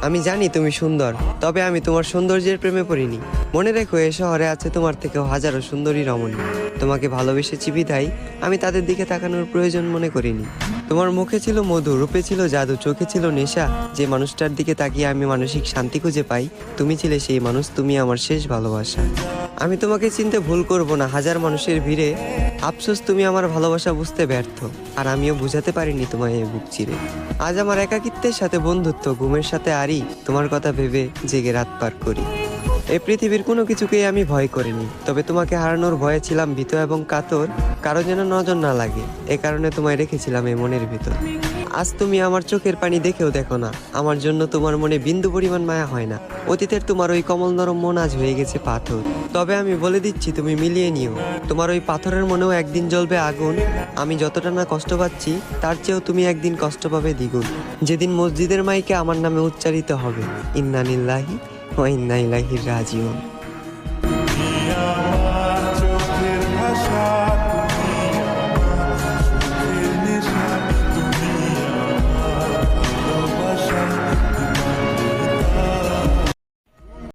আমি জানি তুমি সুন্দর, তবে আমি তোমার সৌন্দর্যের প্রেমে পড়িনি। মনে রেখো, এ শহরে আছে তোমার থেকেও হাজারো সুন্দরী রমণী। তোমাকে ভালোবেসেছি বিধায় আমি তাদের দিকে তাকানোর প্রয়োজন মনে করিনি। তোমার মুখে ছিল মধু, রূপে ছিল জাদু, চোখে ছিল নেশা। যে মানুষটার দিকে তাকিয়ে আমি মানসিক শান্তি খুঁজে পাই, তুমি ছিলে সেই মানুষ। তুমি আমার শেষ ভালোবাসা। আমি তোমাকে চিনতে ভুল করব না হাজার মানুষের ভিড়ে। আফসোস তুমি আমার ভালোবাসা বুঝতে ব্যর্থ, আর আমিও বুঝাতে পারিনি তোমায় এই বুক চিরে। আজ আমার একাকিত্বের সাথে বন্ধুত্ব, ঘুমের সাথে আরি, তোমার কথা ভেবে জেগে রাত পার করি। এই পৃথিবীর কোনো কিছুকেই আমি ভয় করিনি, তবে তোমাকে হারানোর ভয়ে ছিলাম ভীত এবং কাতর। কারো যেন নজর না লাগে, এ কারণে তোমায় রেখেছিলাম এই মনের ভিতর। আজ তুমি আমার চোখের পানি দেখেও দেখো না, আমার জন্য তোমার মনে বিন্দু পরিমাণ মায়া হয় না। অতীতের তোমার ওই কমল নরম মন আজ হয়ে গেছে পাথর। তবে আমি বলে দিচ্ছি, তুমি মিলিয়ে নিও, তোমার ওই পাথরের মনেও একদিন জ্বলবে আগুন। আমি যতটা না কষ্ট পাচ্ছি, তার চেয়েও তুমি একদিন কষ্ট পাবে দ্বিগুণ। যেদিন মসজিদের মাইকে আমার নামে উচ্চারিত হবে ইন্না লিল্লাহি ওয়া ইন্না ইলাইহি রাজিউন।